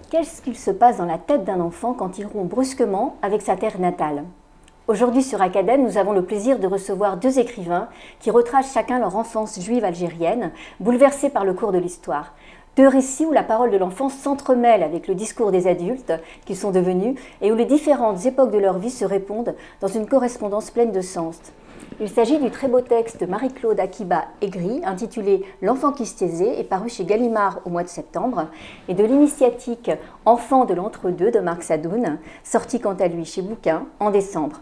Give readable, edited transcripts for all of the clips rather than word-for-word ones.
Qu'est-ce qu'il se passe dans la tête d'un enfant quand il rompt brusquement avec sa terre natale? Aujourd'hui sur Academ, nous avons le plaisir de recevoir deux écrivains qui retracent chacun leur enfance juive algérienne, bouleversée par le cours de l'histoire. Deux récits où la parole de l'enfant s'entremêle avec le discours des adultes qu'ils sont devenus et où les différentes époques de leur vie se répondent dans une correspondance pleine de sens. Il s'agit du très beau texte de Marie-Claude Akiba Aigri, intitulé « L'enfant qui se taisait » et paru chez Gallimard au mois de septembre, et de l'initiatique « Enfant de l'entre-deux » de Marc Sadoun, sorti quant à lui chez Bouquin en décembre.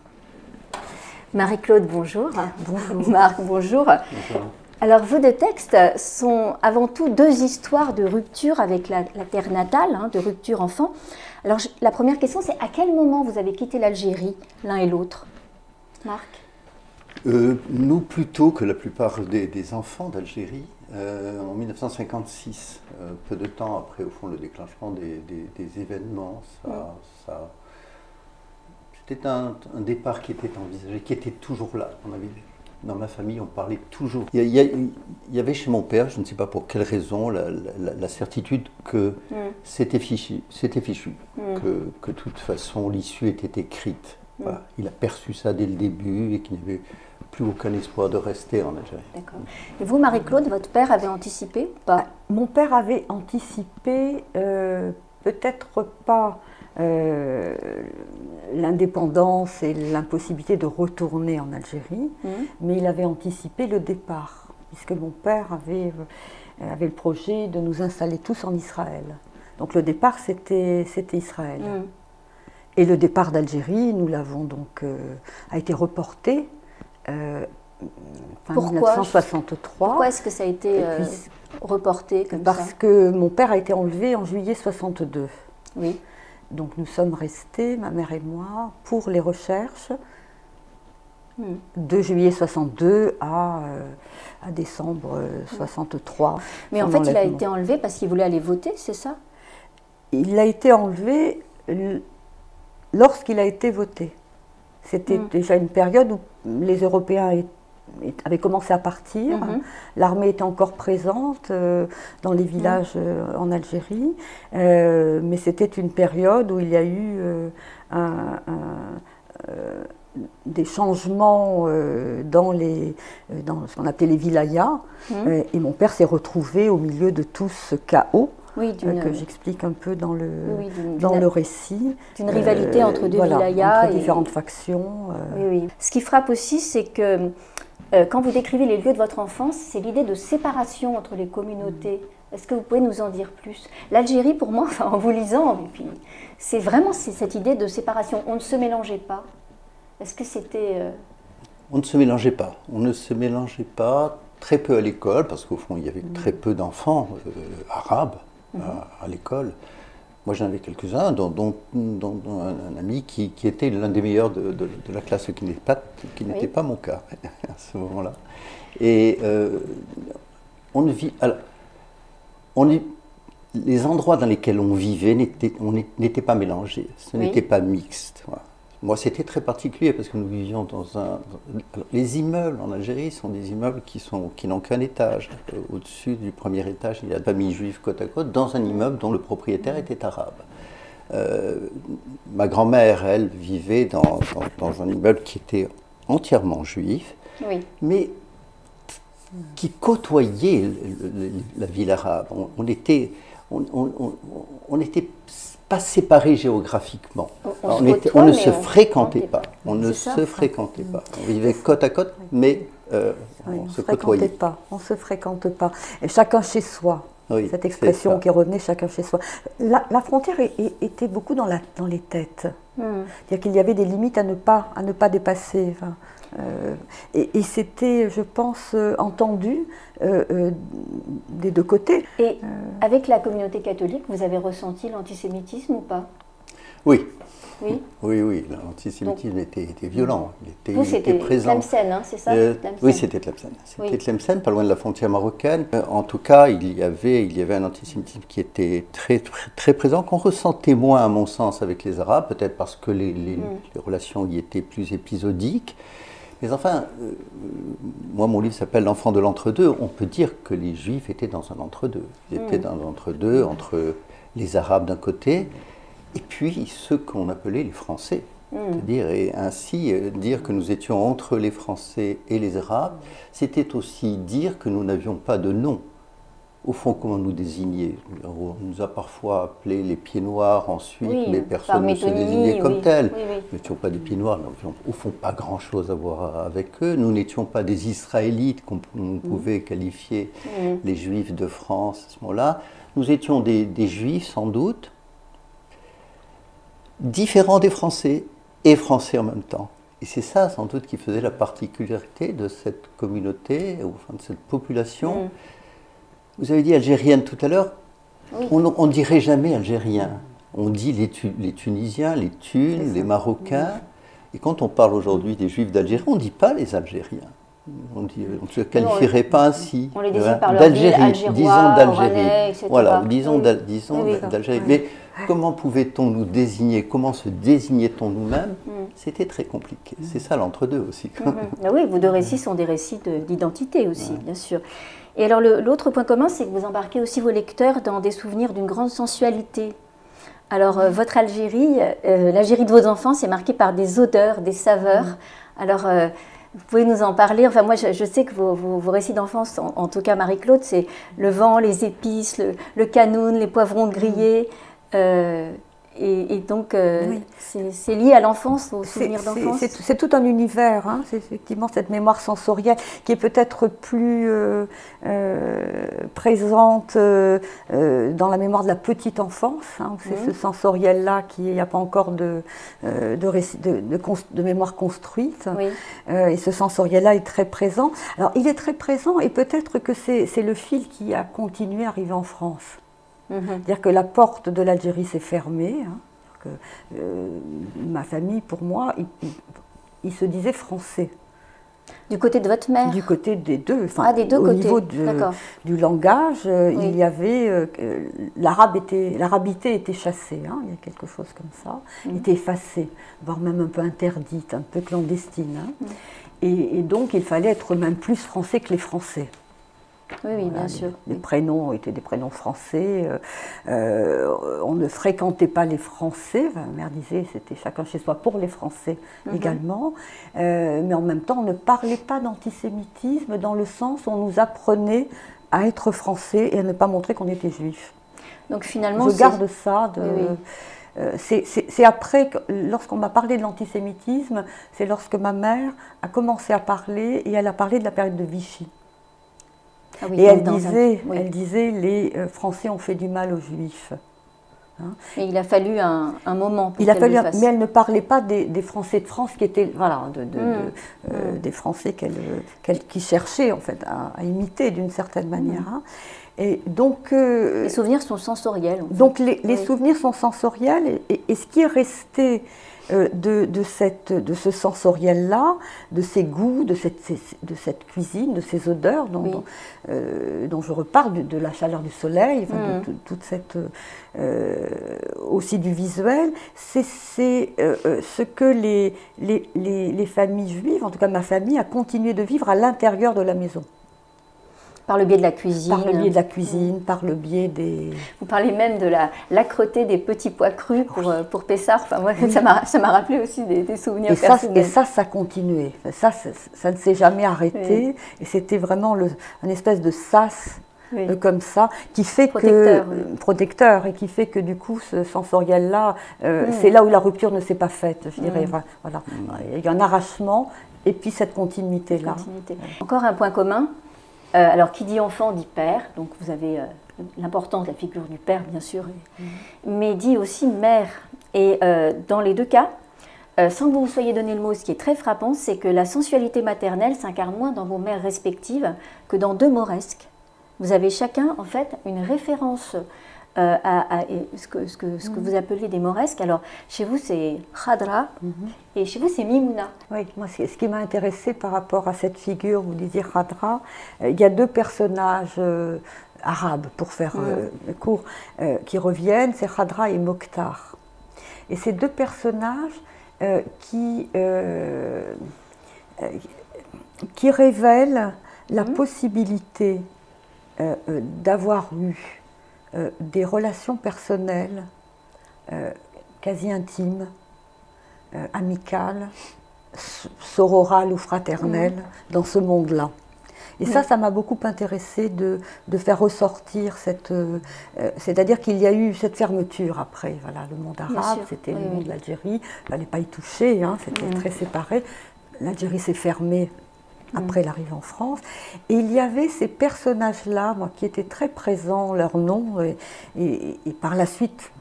Marie-Claude, bonjour. Bonjour. Marc, bonjour. Bonjour. Alors, vos deux textes sont avant tout deux histoires de rupture avec la terre natale, de rupture enfant. Alors, la première question, c'est à quel moment vous avez quitté l'Algérie, l'un et l'autre? Marc? Nous, plutôt que la plupart des enfants d'Algérie, en 1956, peu de temps après, au fond, le déclenchement des événements, c'était un départ qui était envisagé, qui était toujours là. Dans ma famille, on parlait toujours. Il y avait chez mon père, je ne sais pas pour quelle raison, la certitude que c'était fichu, que de toute façon l'issue était écrite. Voilà. Il a perçu ça dès le début et qu'il n'y avait plus aucun espoir de rester en Algérie. D'accord. Et vous, Marie-Claude, votre père avait anticipé ou pas? Mon père avait anticipé, peut-être pas l'indépendance et l'impossibilité de retourner en Algérie, mais il avait anticipé le départ, puisque mon père avait le projet de nous installer tous en Israël. Donc le départ, c'était Israël. Et le départ d'Algérie, nous l'avons donc, a été reporté fin 1963. Pourquoi est-ce que ça a été reporté comme Parce que mon père a été enlevé en juillet 62. Oui. Donc nous sommes restés, ma mère et moi, pour les recherches de juillet 62 à décembre 63. Mais en fait, il a été enlevé parce qu'il voulait aller voter, c'est ça? Il a été enlevé lorsqu'il a été voté. C'était déjà une période où les Européens avaient commencé à partir. L'armée était encore présente dans les villages en Algérie. Mais c'était une période où il y a eu des changements dans ce qu'on appelait les wilayas. Et mon père s'est retrouvé au milieu de tout ce chaos. Oui, que j'explique un peu dans le récit. D'une rivalité entre deux voilà, wilayas. Entre différentes factions. Oui. Ce qui frappe aussi, c'est que quand vous décrivez les lieux de votre enfance, c'est l'idée de séparation entre les communautés. Est-ce que vous pouvez nous en dire plus? L'Algérie, pour moi, enfin, en vous lisant, c'est vraiment cette idée de séparation. On ne se mélangeait pas. Est-ce que c'était... On ne se mélangeait pas. On ne se mélangeait pas, très peu à l'école, parce qu'au fond, il y avait très peu d'enfants arabes à l'école. Moi, j'en avais quelques-uns, dont un ami qui était l'un des meilleurs de la classe, qui n'était pas mon cas à ce moment-là. Et les endroits dans lesquels on vivait n'étaient pas mélangés, ce n'était pas mixte. Voilà. Moi, c'était très particulier parce que nous vivions dans les immeubles en Algérie sont des immeubles qui n'ont qu'un étage. Au-dessus du premier étage, il y a des familles juives côte à côte dans un immeuble dont le propriétaire était arabe. Ma grand-mère, elle, vivait dans un immeuble qui était entièrement juif, mais qui côtoyait la ville arabe. On n'était pas séparés géographiquement. On ne se fréquentait pas. On ne se fréquentait pas. On vivait côte à côte, mais on se côtoyait. On ne se fréquente pas. Et chacun chez soi. Oui, cette expression qui revenait, chacun chez soi. La frontière était beaucoup dans les têtes. C'est-à-dire qu'il y avait des limites à ne pas dépasser. Enfin, et c'était, je pense, entendu des deux côtés. Et avec la communauté catholique, vous avez ressenti l'antisémitisme ou pas? Oui. Oui, oui, l'antisémitisme était violent, il c'était présent. Tlemcen, hein, c'est ça? Oui, c'était Tlemcen. C'était Tlemcen, pas loin de la frontière marocaine. En tout cas, il y avait un antisémitisme qui était très, très, très présent, qu'on ressentait moins, à mon sens, avec les Arabes, peut-être parce que les relations y étaient plus épisodiques. Mais enfin, moi, mon livre s'appelle L'enfant de l'entre-deux. On peut dire que les Juifs étaient dans un entre-deux. Ils étaient dans un entre-deux, entre les Arabes d'un côté, et puis ceux qu'on appelait les Français. C'est-à-dire, et ainsi, dire que nous étions entre les Français et les Arabes, c'était aussi dire que nous n'avions pas de nom. Au fond, comment nous désigner? On nous a parfois appelés les pieds noirs ensuite, mais personne ne se désignait comme tel. Nous n'étions pas des pieds noirs, nous n'avions au fond pas grand-chose à voir avec eux. Nous n'étions pas des Israélites qu'on pouvait qualifier les Juifs de France à ce moment-là. Nous étions des Juifs, sans doute, différents des Français et Français en même temps. Et c'est ça, sans doute, qui faisait la particularité de cette communauté, enfin de cette population. Vous avez dit algérienne tout à l'heure, on ne dirait jamais algérien. On dit les Tunisiens, les Tunes, les Marocains. Et quand on parle aujourd'hui des Juifs d'Algérie, on ne dit pas les Algériens. On ne se qualifierait pas ainsi. On les désigne par leur ville, algérois, oranais, etc. Voilà, disons d'Algérie. Mais comment pouvait-on nous désigner? Comment se désignait-on nous-mêmes? C'était très compliqué. C'est ça l'entre-deux aussi. Oui, vos deux récits sont des récits d'identité aussi, bien sûr. Et alors l'autre point commun, c'est que vous embarquez aussi vos lecteurs dans des souvenirs d'une grande sensualité. Alors votre Algérie, l'Algérie de vos enfants, c'est marqué par des odeurs, des saveurs. Alors vous pouvez nous en parler? Enfin moi je sais que vos récits d'enfance, en tout cas Marie-Claude, c'est le vent, les épices, le canoun, les poivrons grillés. Et donc, c'est lié à l'enfance, aux souvenirs d'enfance. C'est tout un univers, hein. C'est effectivement cette mémoire sensorielle qui est peut-être plus présente dans la mémoire de la petite enfance. Hein, c'est ce sensoriel-là qui n'y a pas encore de mémoire construite. Et ce sensoriel-là est très présent. Alors, il est très présent et peut-être que c'est le fil qui a continué à arriver en France. C'est-à-dire que la porte de l'Algérie s'est fermée. Hein, ma famille, pour moi, ils se disaient français. Du côté de votre mère? Du côté des deux. Enfin, des deux côtés. Au niveau du langage, il y avait l'arabité était chassée. Hein, il y a quelque chose comme ça, était effacée, voire même un peu interdite, un peu clandestine. Hein, et donc, il fallait être même plus français que les Français. Oui, bien sûr. Les prénoms étaient des prénoms français. On ne fréquentait pas les Français. Ma mère disait c'était chacun chez soi pour les Français également. Mais en même temps, on ne parlait pas d'antisémitisme dans le sens où on nous apprenait à être français et à ne pas montrer qu'on était juif. Donc finalement, je garde ça. C'est après, lorsqu'on m'a parlé de l'antisémitisme, c'est lorsque ma mère a commencé à parler et elle a parlé de la période de Vichy. Et elle disait, les Français ont fait du mal aux Juifs. Hein. Et il a fallu un moment pour qu'elle le fasse. Mais elle ne parlait pas des Français de France qui étaient, des Français qui cherchaient en fait à imiter d'une certaine manière. Hein. Et donc, les souvenirs sont sensoriels. En fait. Donc les souvenirs sont sensoriels et ce qui est resté de ce sensoriel-là, de ces goûts, de cette cuisine, de ces odeurs dont je reparle, de la chaleur du soleil, enfin, de toute cette aussi du visuel, c'est ce que les familles juives, en tout cas ma famille, a continué de vivre à l'intérieur de la maison. Par le biais de la cuisine. Par le biais de la cuisine, par le biais des... Vous parlez même de l'âcreté des petits pois crus pour Pessard. Enfin, moi, ça m'a rappelé aussi des souvenirs personnels. Et ça continuait. Ça ne s'est jamais arrêté. Et c'était vraiment une espèce de sas comme ça, qui fait protecteur, et qui fait que du coup, ce sensoriel-là, c'est là où la rupture ne s'est pas faite, je dirais. Voilà. Il y a un arrachement, et puis cette continuité-là. Encore un point commun. Alors, qui dit enfant dit père, donc vous avez l'importance de la figure du père, bien sûr, mais dit aussi mère. Et dans les deux cas, sans que vous vous soyez donné le mot, ce qui est très frappant, c'est que la sensualité maternelle s'incarne moins dans vos mères respectives que dans deux mauresques. Vous avez chacun, en fait, une référence à ce que vous appelez des mauresques. Alors, chez vous, c'est Khadra, et chez vous, c'est Mimouna. Oui, moi, ce qui m'a intéressée par rapport à cette figure, vous disiez Khadra, il y a deux personnages arabes, pour faire court, qui reviennent, c'est Khadra et Mokhtar. Et ces deux personnages qui qui révèle la possibilité d'avoir eu des relations personnelles quasi intimes, amicales, sororales ou fraternelles dans ce monde-là. Et ça m'a beaucoup intéressée de faire ressortir cette... c'est-à-dire qu'il y a eu cette fermeture après. Voilà, le monde arabe, c'était le monde de l'Algérie, il ne fallait pas y toucher, hein, c'était très séparé. L'Algérie s'est fermée après l'arrivée en France. Et il y avait ces personnages-là, moi, qui étaient très présents, leur nom, et par la suite,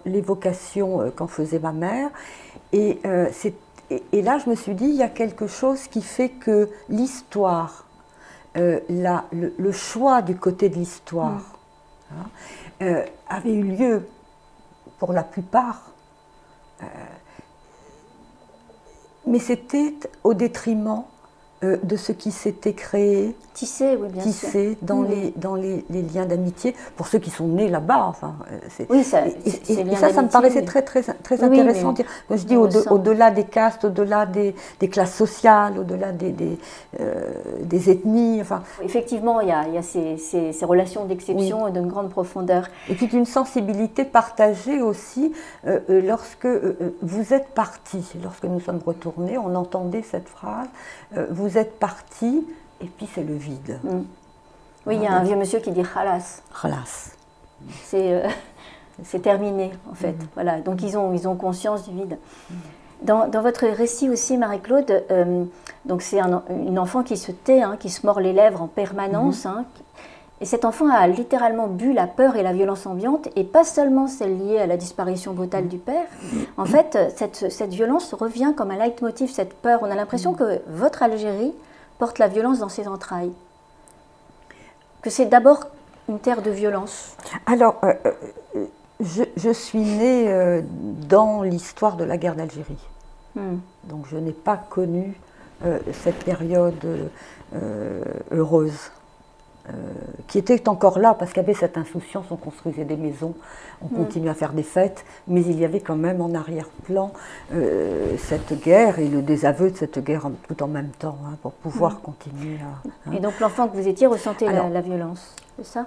l'évocation qu'en faisait ma mère. Et là, je me suis dit, il y a quelque chose qui fait que l'histoire, le choix du côté de l'histoire avait eu lieu pour la plupart, mais c'était au détriment de ce qui s'était créé, tissé, oui, bien sûr. dans les liens d'amitié, pour ceux qui sont nés là-bas. Enfin, oui, ça me paraissait très intéressant. Quand je dis au-delà des castes, au-delà des classes sociales, au-delà des ethnies. Enfin, effectivement, il y a ces relations d'exception et d'une grande profondeur. Et puis une sensibilité partagée aussi. Lorsque vous êtes partis, lorsque nous sommes retournés, on entendait cette phrase, vous êtes partis, et puis c'est le vide. Oui, il y a un vieux monsieur qui dit « khalas ». Khalas. C'est terminé, en fait. Voilà. Donc ils ont conscience du vide. Dans votre récit aussi, Marie-Claude, donc c'est une enfant qui se tait, qui se mord les lèvres en permanence. Et cet enfant a littéralement bu la peur et la violence ambiante, et pas seulement celle liée à la disparition brutale du père. En fait, cette violence revient comme un leitmotiv, cette peur. On a l'impression que votre Algérie porte la violence dans ses entrailles. Que c'est d'abord une terre de violence. Alors, je suis née dans l'histoire de la guerre d'Algérie. Donc je n'ai pas connu cette période heureuse. Qui était encore là, parce qu'il y avait cette insouciance, on construisait des maisons, on continuait à faire des fêtes, mais il y avait quand même en arrière-plan cette guerre et le désaveu de cette guerre tout en même temps, pour pouvoir continuer à... Et donc l'enfant que vous étiez ressentait la violence, c'est ça?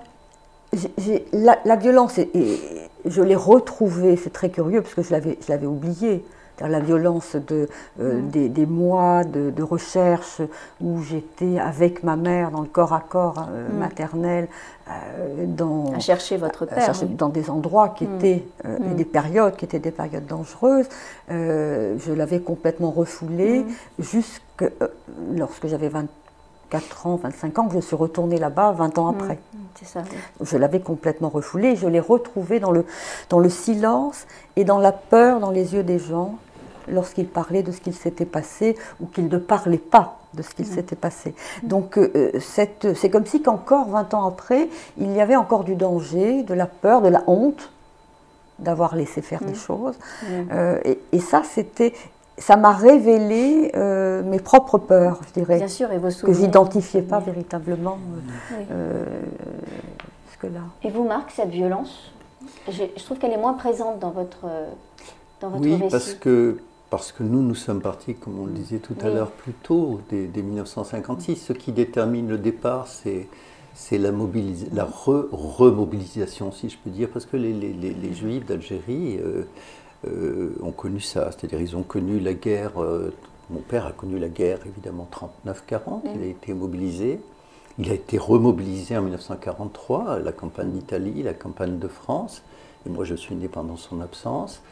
La violence, je l'ai retrouvée, c'est très curieux, parce que je l'avais oubliée. La violence des mois de recherche où j'étais avec ma mère dans le corps à corps maternel, à chercher votre père, dans des endroits qui étaient des périodes qui étaient des périodes dangereuses. Je l'avais complètement refoulé jusque lorsque j'avais 24 ans, 25 ans, que je suis retournée là-bas 20 ans après. C'est ça, oui. Je l'avais complètement refoulé, je l'ai retrouvé dans le silence et dans la peur dans les yeux des gens lorsqu'ils parlaient de ce qu'il s'était passé ou qu'ils ne parlaient pas de ce qu'il s'était passé. Donc c'est comme si qu'encore 20 ans après, il y avait encore du danger, de la peur, de la honte d'avoir laissé faire des choses. Et ça m'a révélé mes propres peurs, je dirais. Bien sûr, et vos que je n'identifiais pas véritablement jusque-là. Et vous, Marc, cette violence, je trouve qu'elle est moins présente dans votre oui, récit. parce que nous sommes partis, comme on le disait tout à l'heure, plus tôt, dès 1956. Ce qui détermine le départ, c'est la remobilisation, si je peux dire, parce que les Juifs d'Algérie ont connu ça, c'est-à-dire ils ont connu la guerre, mon père a connu la guerre évidemment 39-40, il a été mobilisé, il a été remobilisé en 1943, la campagne d'Italie, la campagne de France, et moi je suis né pendant son absence.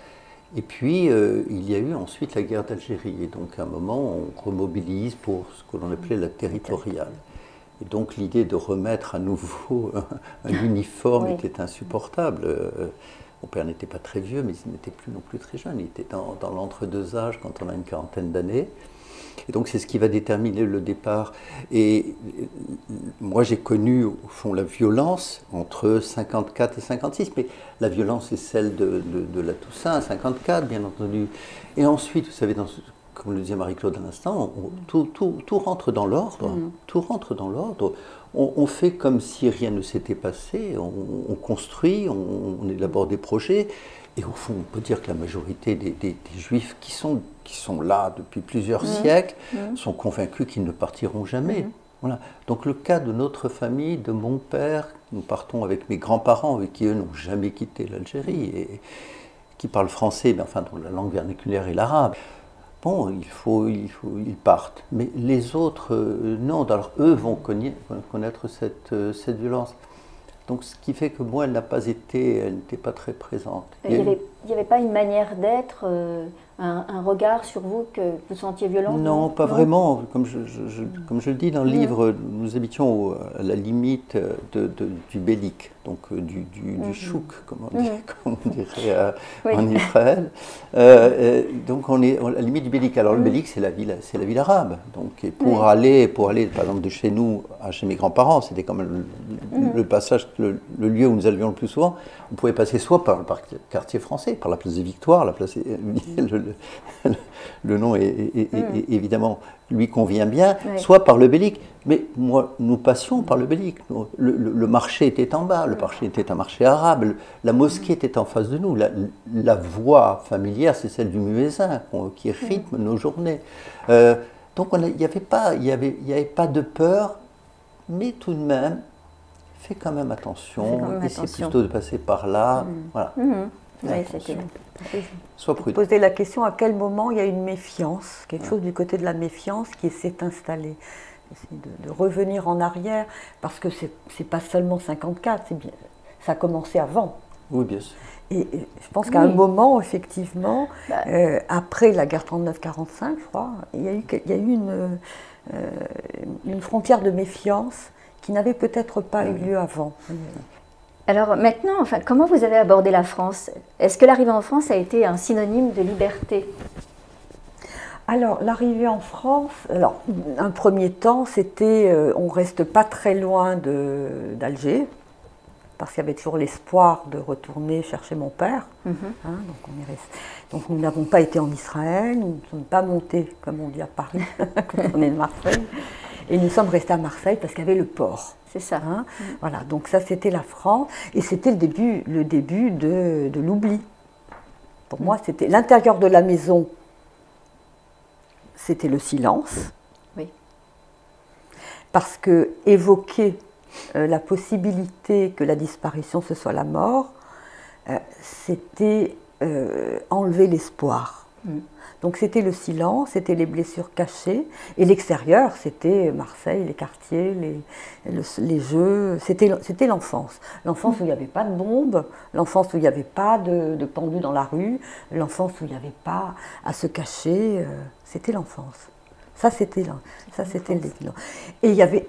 Et puis, il y a eu ensuite la guerre d'Algérie. Et donc, à un moment, on remobilise pour ce que l'on appelait la territoriale. Et donc, l'idée de remettre à nouveau un uniforme était insupportable. Mon père n'était pas très vieux, mais il n'était plus non plus très jeune. Il était dans l'entre-deux âges quand on a une quarantaine d'années. Et donc, c'est ce qui va déterminer le départ. Et moi, j'ai connu, au fond, la violence entre 54 et 56. Mais la violence, c'est celle de la Toussaint, 54, bien entendu. Et ensuite, vous savez, comme le disait Marie-Claude à l'instant, tout rentre dans l'ordre. Tout rentre dans l'ordre. On fait comme si rien ne s'était passé. On construit, on élabore des projets. Et au fond, on peut dire que la majorité des Juifs qui sont là depuis plusieurs siècles sont convaincus qu'ils ne partiront jamais. Voilà. Donc le cas de notre famille, de mon père, nous partons avec mes grands-parents, avec qui eux n'ont jamais quitté l'Algérie, et qui parlent français, mais enfin dont la langue vernaculaire est l'arabe. Bon, ils partent. Mais les autres, non. Alors eux vont connaître cette violence. Donc ce qui fait que moi, elle n'était pas très présente. Il n'y avait pas une manière d'être, un regard sur vous que vous sentiez violent? Non, pas vraiment. Comme je le dis dans le livre, nous habitions à la limite du Bélik, donc du chouk, comme on dirait en Israël. Donc on est à la limite du Bélik. Alors le Bélik, c'est la ville arabe. Donc, et pour aller, par exemple, de chez nous à chez mes grands-parents, c'était quand même le passage, le lieu où nous allions le plus souvent. On pouvait passer soit par le quartier français, par la place des Victoires, le nom est évidemment lui convient bien, soit par le Bélik. Mais moi, nous passions par le Bélik. Le marché était en bas, le marché était un marché arabe, la mosquée était en face de nous. La voix familière, c'est celle du muezzin qui rythme nos journées. Donc il n'y avait pas de peur, mais tout de même, fais quand même attention, essaie plutôt de passer par là. Voilà. Oui, c'était... Sois prudent. Poser la question à quel moment il y a une méfiance, quelque chose du côté de la méfiance qui s'est installée. Essayer de revenir en arrière, parce que c'est pas seulement 54, ça a commencé avant. Oui, bien sûr. Et je pense qu'à un moment, effectivement, après la guerre 39-45, je crois, il y a eu une frontière de méfiance qui n'avait peut-être pas eu lieu avant. Alors maintenant, enfin, comment vous avez abordé la France? Est-ce que l'arrivée en France a été un synonyme de liberté? Alors, l'arrivée en France, un premier temps, c'était, on ne reste pas très loin d'Alger, parce qu'il y avait toujours l'espoir de retourner chercher mon père. Donc nous n'avons pas été en Israël, nous ne sommes pas montés, comme on dit à Paris, quand on est de Marseille. Et nous sommes restés à Marseille parce qu'il y avait le port. C'est ça. Voilà, donc ça c'était la France, et c'était le début de l'oubli. Pour moi, c'était l'intérieur de la maison, c'était le silence. Oui. Parce que évoquer la possibilité que la disparition ce soit la mort, c'était enlever l'espoir. Donc c'était le silence, c'était les blessures cachées, et l'extérieur, c'était Marseille, les quartiers, les jeux, c'était l'enfance. L'enfance où il n'y avait pas de bombes, l'enfance où il n'y avait pas de pendus dans la rue, l'enfance où il n'y avait pas à se cacher, c'était l'enfance. Ça c'était le début. Et il y avait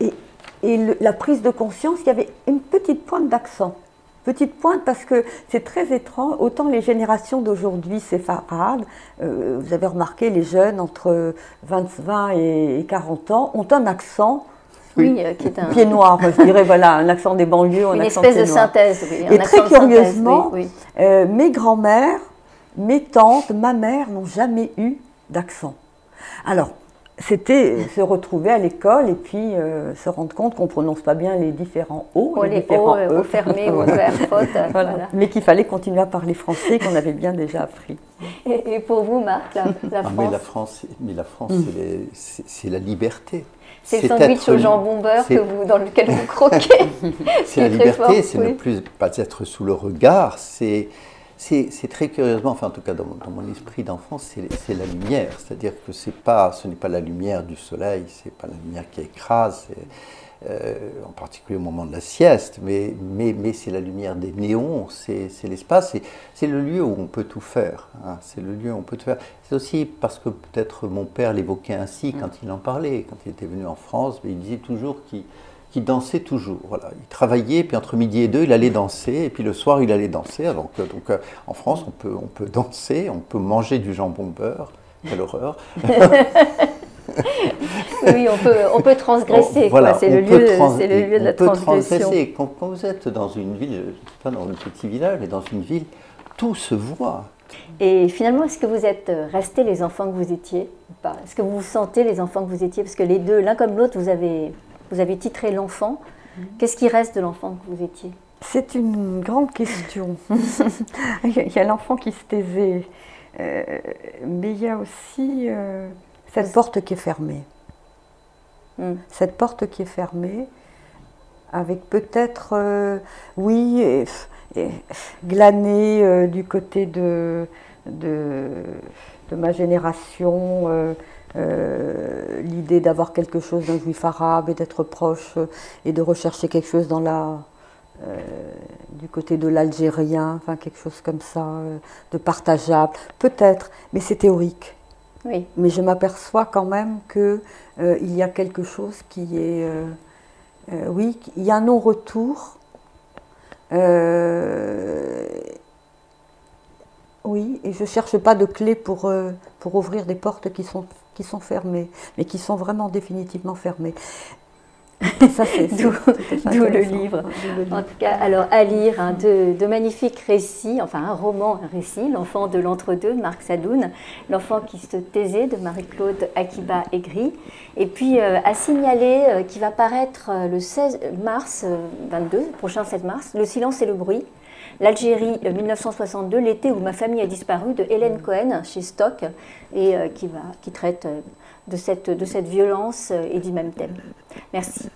la prise de conscience, il y avait une petite pointe d'accent. Petite pointe parce que c'est très étrange, autant les générations d'aujourd'hui séfarades, vous avez remarqué les jeunes entre 20 et 40 ans ont un accent, qui est un pied noir, je dirais, voilà, un accent des banlieues, un accent espèce de synthèse. Oui, et très curieusement, mes grands-mères, mes tantes, ma mère n'ont jamais eu d'accent. Alors, c'était se retrouver à l'école et puis se rendre compte qu'on ne prononce pas bien les différents O, les différents E, fermés, ouverts, fautes. Voilà. Mais qu'il fallait continuer à parler français, qu'on avait bien déjà appris. Et pour vous, Marc, la France Mais la France, c'est la liberté. C'est le sandwich au jambon beurre dans lequel vous croquez. C'est la liberté, c'est ne plus pas être sous le regard, c'est très curieusement, enfin en tout cas dans mon esprit d'enfant, c'est la lumière. C'est-à-dire que ce n'est pas la lumière du soleil, c'est pas la lumière qui écrase, en particulier au moment de la sieste, mais c'est la lumière des néons, c'est l'espace, c'est le lieu où on peut tout faire. Hein, c'est le lieu où on peut tout faire. C'est aussi parce que peut-être mon père l'évoquait ainsi quand il en parlait, quand il était venu en France, mais il disait toujours qu'il dansait toujours. Voilà. Il travaillait, puis entre midi et 2, il allait danser, et puis le soir, il allait danser. Donc en France, on peut danser, on peut manger du jambon beurre. Quelle horreur. Oui, on peut transgresser. Voilà, c'est le lieu de la transgression. Quand vous êtes dans une ville, je ne sais pas dans un petit village, mais dans une ville, tout se voit. Et finalement, est-ce que vous êtes restés les enfants que vous étiez ou pas? Est-ce que vous vous sentez les enfants que vous étiez? Parce que les deux, l'un comme l'autre, vous avez titré l'enfant. Qu'est-ce qui reste de l'enfant que vous étiez? C'est une grande question. Il y a l'enfant qui se taisait, mais il y a aussi cette porte qui est fermée. Cette porte qui est fermée, avec peut-être, oui, glané du côté de ma génération, l'idée d'avoir quelque chose d'un juif arabe et d'être proche et de rechercher quelque chose dans du côté de l'algérien, enfin quelque chose comme ça, de partageable, peut-être, mais c'est théorique. Oui. Mais je m'aperçois quand même qu'il y a quelque chose qui est... oui, il y a un non-retour. Oui, et je ne cherche pas de clé pour ouvrir des portes qui sont fermées, mais qui sont vraiment définitivement fermées. Ça, d'où le livre. En tout cas, alors à lire de magnifiques récits, enfin un roman, un récit, L'enfant de l'entre-deux, Marc Sadoun, L'enfant qui se taisait de Marie-Claude Akiba-Aigri, et puis à signaler qui va paraître le 16 mars 22, prochain 7 mars, Le silence et le bruit, l'Algérie 1962, l'été où ma famille a disparu, de Hélène Cohen chez Stock, et qui traite de cette violence et du même thème. Merci.